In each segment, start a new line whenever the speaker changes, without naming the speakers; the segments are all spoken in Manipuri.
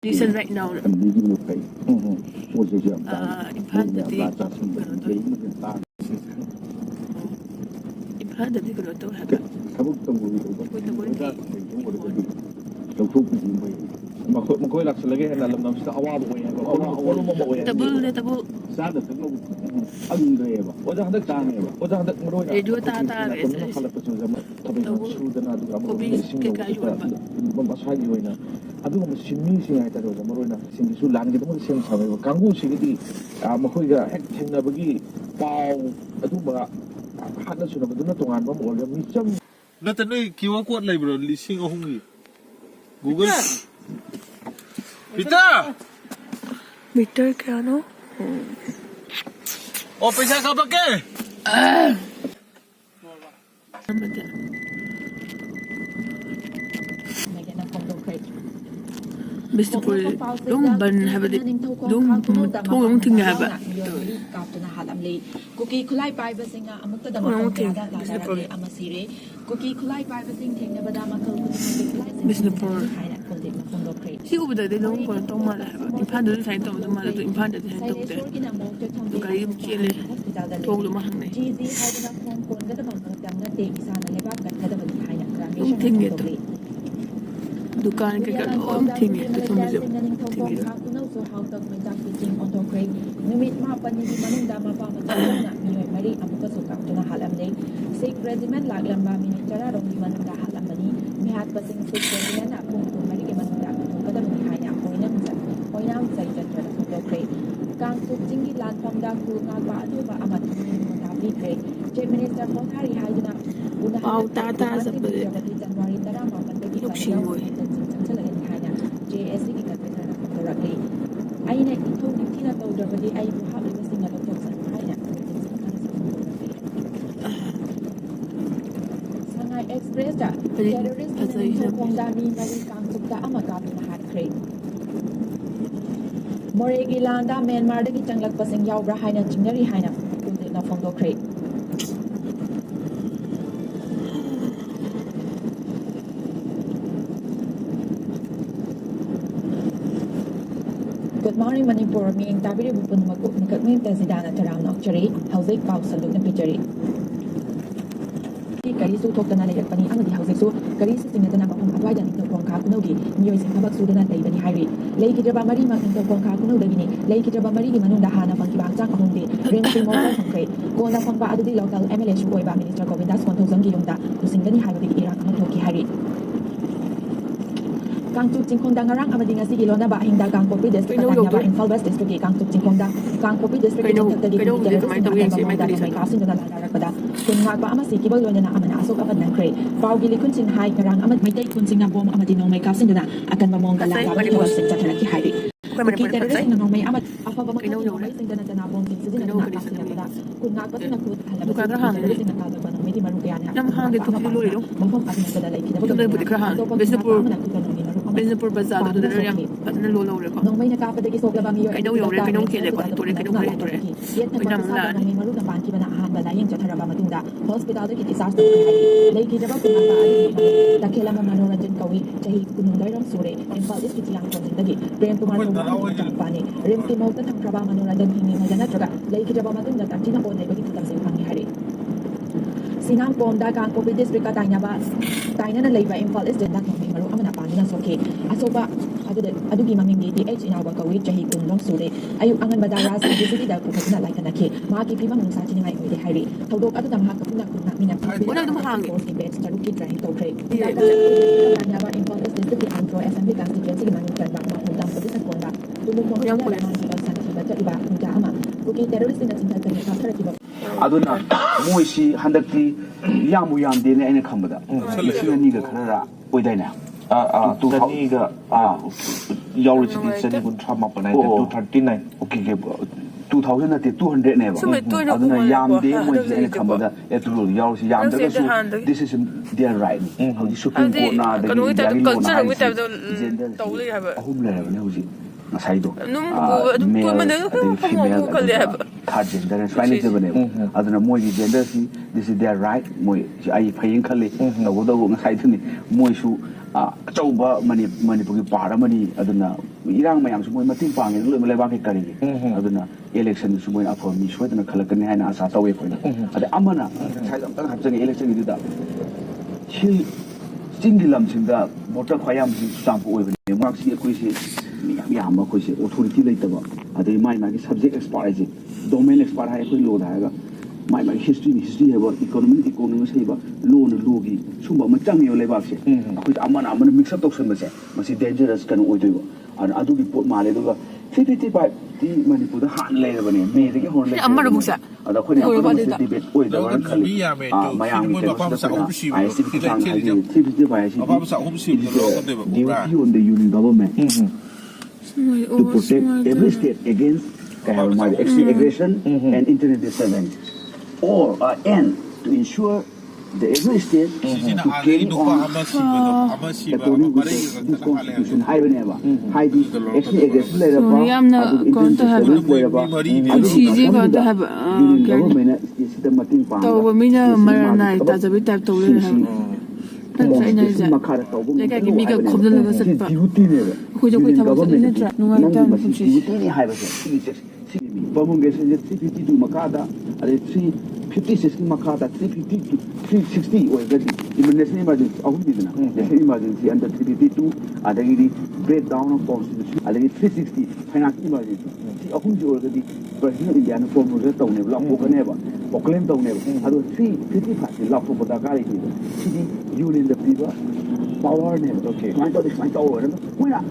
Listen right now.
مكوي لك سلقي هنا لما نمشي أواب وياه أول ما وياه
تبو
سادة تقول أندريبا وده هذاك تاني وده هذاك مروي
راديو تاتا
كنا خلق بس زمان طبعا سودنا دوغا مروي بمسحاجي وينا أدوه مسمي سيناء تروي مروينا سينجسو لانجي تمر سين سامي كانغو سيدي مكوي가 핵 생나버기 باو أدوه حتى شنو بدنا توان بمقول ميشم لا تنوي كيوا قوات لا يبرو ليسين أهوني Google
metre क्या नो
ओ पैसा कब के
Manipur dum ban have it dum thong thing have
Cookie kulai pai basinga amukta dama kada la amasire cookie kulai pai basing thing na badama kal
Manipur si ubda de long ko to mala impan de sai to mala to impan de sai to de to kai chele to lu ma hang nei
ji haidana khong kon ga dama dam na te isana leba ka kada bani haina
dum thing ye to dukan ke ka om thing ye to mi je thing ye
so how to mentak teaching on to create numit ma pani di manung dama pa ma na mi mari amuka so ka tuna halam nei sik regiment laglam ba mi chara rong di manung da halam bani mi hat pasing sik regiment na pung pung mari ke manung da kada bani haina oinam sai jatra to create kang su jingi lan pam da ku nga ba adu ba amat ni ta bi create je minister ko thari haiduna
Wow, tata sa bali.
January tara ma man de
Look shingoy.
JSC ki ka ta na rakli ai na ito ni tina to da bali ai bu ha le singa lo to sa ai na Sangai Express da terrorist ni kong da mi mari kang suk da amaka na hat crate Moregi landa Myanmar da ki changlak pasing yaw bra haina chingnari haina ku de na phong do crate Good morning, Manipur. Me and Tabiri Bupun Makuk Nikatmi Tazidana Taram Nokchari, Housing Paus and Lukan Pitchery. Karisu talk the Nalay Pani Amadi Housing so, Karis sing at the number of Hawaii and Tokon Kakunogi, nearest in Kabak Sudan and Bani Hari, Lake Jabamari and Tokon Kakunogini, Lake Jabamari, Manunda Hana Pankiba Zakundi, Ring More from Trade, Gona Famba Adi local MLH Boyba Minister Govindas 1000 Gilunda, who sing the Hari Iraq Notoki Hari. Kangtuk Jingkondang Arang Amadinga Sigi Lona ba Hinda Kangpopi District Kanya ba Infal West District Kangtuk Jingkondang Kangpopi District may kasin na lalarapada kung nga ba ama si kibal yun na amana Asokpa ng Kray Pao gili kun sin hai karang amad may tay kun sin nga bom amadinong may kasin na akan mamangda la ba ni was sa taraki hari Kita terus na may amad apa ba makino sin na tanabong sin sin na kasin na kung nga ba na kut halaba terus na kada ba may di marugyan ha
nam hang de tu lu lo
mafam asin na dalay kita
tu budi krahan Manipur bazaar do na yang patna lo lo ko
nong may nakapadagi sobra ba miyo
kai no yo re kai no ke le ko tore kai no tore
nam la ni maru na ban ki bana han ba dayeng chathara ba matungda hospital da ki disas to kai lei ki jaba kun ba ali takela ma manoranjan kawi chahi kunundai ram sure Infal is kitilang ko dagi prem kumar ko ba ni rem ti mauta ng traba manoranjan hingi mo jana traga lei ki jaba matungda tantina ko dai ba ki tutam sing pang hari Sinang pom da kang Kopi District ka tanya ba tanya na laiba Infal is den da kang maru amana pani na soke Asokpa adu gi mamangda DH inawa kawi chahi kunlong sure ayu angan badara sa city da ko kana lai kana ke ma ki pimang sa chini mai oi hari thodok adu dam ha ka puna kuna mina
wala dum hang
ki bet charu ki try to pray tanya ba Infal is district antro assembly constituency ki manu kan ba ma ko dam ko sa ko ba tumu ko yang ko na sa ki ba ta iba nga ama ko ki terrorist na sinta ta ka thara ki ba
aduna moisi handakti yamu yamde ne ene khambada sini ga khara oidaina tu ni ga yauri chini chani kun thama panai 239 okay ke 2000 na te 200 ne ba aduna yamde moisi ene khambada etulu yauri yamda ga su this is their right how the supreme court na the culture with the tawli have ahum le ne hoji ꯉꯁꯥꯏꯗꯣ
ꯑꯗꯨꯝ
ꯃꯦꯜ ꯑꯗꯒꯤ ꯐꯤꯃꯦꯜ
ꯈꯜꯂꯦ ꯍꯥꯏꯕ
ꯊꯥꯔꯠ ꯖꯦꯟꯗꯔ ꯁꯨꯃꯥꯏꯅ ꯂꯩꯖꯕꯅꯦꯕ ꯑꯗꯨꯅ ꯃꯣꯏꯒꯤ ꯖꯦꯟꯗꯔꯁꯤ ꯗꯤꯁ ꯏꯁ ꯗꯤꯌꯔ ꯔꯥꯏꯠ ꯃꯣꯏ ꯑꯩ ꯐꯩꯌꯦꯅ ꯈꯜꯂꯤ ꯇꯧꯕꯇꯕꯨ ꯉꯁꯥꯏꯗꯨꯅꯤ ꯃꯣꯏꯁꯨ ꯑꯆꯧꯕ ꯃꯅꯤꯄꯨꯔꯒꯤ ꯄꯥꯔꯠ ꯑꯃꯅꯤ ꯑꯗꯨꯅ ꯏꯔꯥꯡ ꯃꯌꯥꯝꯁꯨ ꯃꯣꯏ ꯃꯇꯦꯡ ꯄꯥꯡꯉꯦ ꯂꯣꯏꯅ ꯂꯩꯕꯥꯛꯀꯤ ꯀꯔꯤꯒꯤ ꯑꯗꯨꯅ ꯏꯂꯦꯛꯁꯟꯗꯁꯨ ꯃꯣꯏꯅ ꯑꯐꯕ ꯃꯤ ꯁꯣꯏꯗꯅ ꯈꯜꯂꯛꯀꯅꯤ ꯍꯥꯏꯅ ꯑꯁꯥ ꯇꯧꯋꯦ ꯑꯩꯈꯣꯏꯅ ꯑꯗꯩ ꯑꯃꯅ ꯉꯁꯥꯏꯗ ꯑꯝꯇꯪ ꯍꯥꯞꯆꯒꯦ ꯏꯂꯦꯛꯁꯟꯒꯤꯗꯨꯗ ꯁꯤ ꯆꯤꯡꯒꯤ ꯂꯝꯁꯤꯡꯗ ꯚꯣꯇꯔ ꯈ꯭ꯋꯥꯏ ꯌꯥꯝꯕꯁꯤ ꯆꯨꯔꯆꯥꯟꯄꯨꯔ ꯑꯣꯏꯕꯅꯦ ꯃꯔꯛꯁꯤ ꯑꯩꯈꯣꯏꯁꯤ ꯃꯤ ꯌꯥꯝꯕ ꯑꯩꯈꯣꯏꯁꯦ ꯑꯣꯊꯣꯔꯤꯇꯤ ꯂꯩꯇꯕ ꯑꯗꯩ ꯃꯥꯒꯤ ꯁꯕꯖꯦꯛ ꯑꯦꯛꯁꯄꯥꯔꯠ ꯍꯥꯏꯁꯦ ꯗꯣꯃꯦꯟ ꯑꯦꯛꯁꯄꯥꯔꯠ ꯍꯥꯏ ꯑꯩꯈꯣꯏ ꯂꯣꯗ ꯍꯥꯏꯔꯒ ꯃꯥꯒꯤ ꯍꯤꯁꯇ꯭ꯔꯤ ꯍꯥꯏꯕ ꯏꯀꯣꯅꯣꯃꯤꯛꯁ ꯍꯩꯕ ꯂꯣꯒꯤ ꯁꯨꯝꯕ ꯑꯃ ꯆꯪꯉꯦꯕ ꯂꯩꯕꯥꯛꯁꯦ ꯑꯩꯈꯣꯏ ꯑꯃꯅ ꯃꯤꯛꯁꯑꯞ ꯇꯧꯁꯟꯕꯁꯦ ꯃꯁꯤ ꯗꯦꯟꯖꯔꯁ ꯀꯩꯅꯣ ꯑꯣꯏꯗꯣꯏꯕ ꯑꯗꯨꯒꯤ ꯄꯣꯠ ꯃꯥꯜꯂꯦ ꯑꯗꯨꯒ 355ꯗꯤ ꯃꯅꯤꯄꯨꯔꯗ ꯍꯥꯟꯅ ꯂꯩꯔꯕꯅꯦ ꯃꯦꯗꯒꯤ ꯍꯧꯔ ꯂꯩꯔꯕꯅꯦ ꯑꯗ ꯑꯩꯈꯣꯏꯅ ꯌꯥꯝ ꯀꯟꯅ ꯃꯁꯤ ꯗꯤꯕꯦꯠ ꯑꯣꯏꯗꯕ꯭ꯔꯥꯅ ꯈꯜꯂꯤ ꯃꯌꯥꯝꯒꯤ ꯀꯩꯅꯣꯁꯤꯗ ꯑꯩꯈꯣꯏꯅ ꯑꯥꯏ ꯑꯦꯁ ꯇꯤꯒꯤ ꯈꯨꯠꯊꯥꯡꯗ ꯍꯥꯏꯗꯤ 355 ꯍꯥꯏꯁꯤꯗꯤ duty on the union government to protect every state against extreme aggression and internet disturbance, or and to ensure the every state to carry on according to this constitution. Haibneba, haidi extreme aggression leraba, internet disturbance leraba, government state mating pang.
Tawba mina maranai tajabi type tawle ha. Like miga khobdalaga satpa. Khoi joi thaba satne tra nungai ta puchi.
Duty ni haibase. Promulgation 352 makada, 356 makada, 350 to 360 already. Even national emergency, national emergency under 352, adagi breakdown of constitution, adagi 360 financial emergency. Ahumji already President India na promulgate tawne block bokaneba, proclaim tawne. Ado 355 block for badagari ki. Sidi union the people power ne. Okay. Smart power. Wala.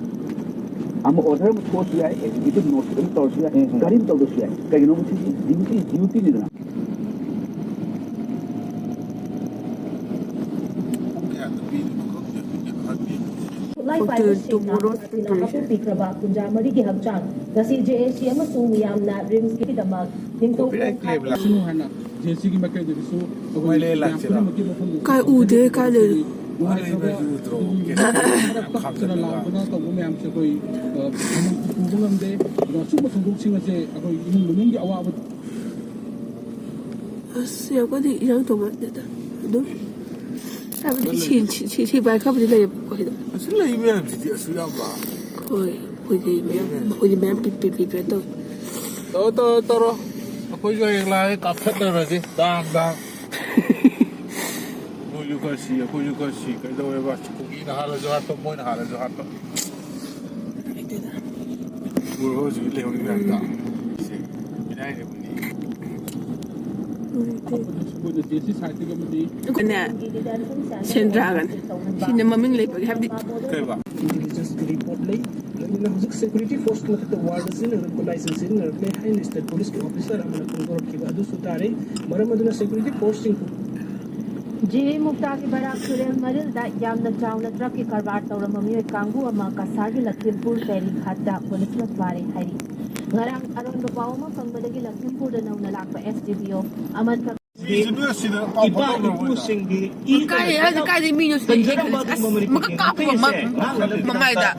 Ama order mo force ya, executive note mo torch ya, karim tawdo siya. Kaya no mo duty nila.
Kai ude kai le. Asya ko di ilang to ba dito. Do. Sabi chi bai ka ba dito ko dito.
Asu lai me ti asu ya ba.
Oi me pi to.
To. Akhoi jo ek la ka phat na ra ji. Dang. Akhoi ju ka si ka do ba ku gi na hala jo hat to moi na hala jo hat to. Bur ho ji le ho ni ta. Si. Binai ne buni.
Kena sendragan. Sino maming lay pag habdi.
Kai ba.
Intelligence report lay. Hujik security force na kita ward sin ko license sin le high state police ke officer amana kongor ki adu sutare maramaduna security posting
जे मुक्ता की बड़ा सुरेल मरिल दा यामना चावना ट्रक की करवाट तौर ममियों कांगू अमा कासागी लखीमपुर फेरी खाता पुलिस वारे हरी ngarang aron bapaw mo pangbadagi Lakhimpur da nang nalakpa SDBO aman ka
iba ipusing di
Kaya di minus makakapo mamangda.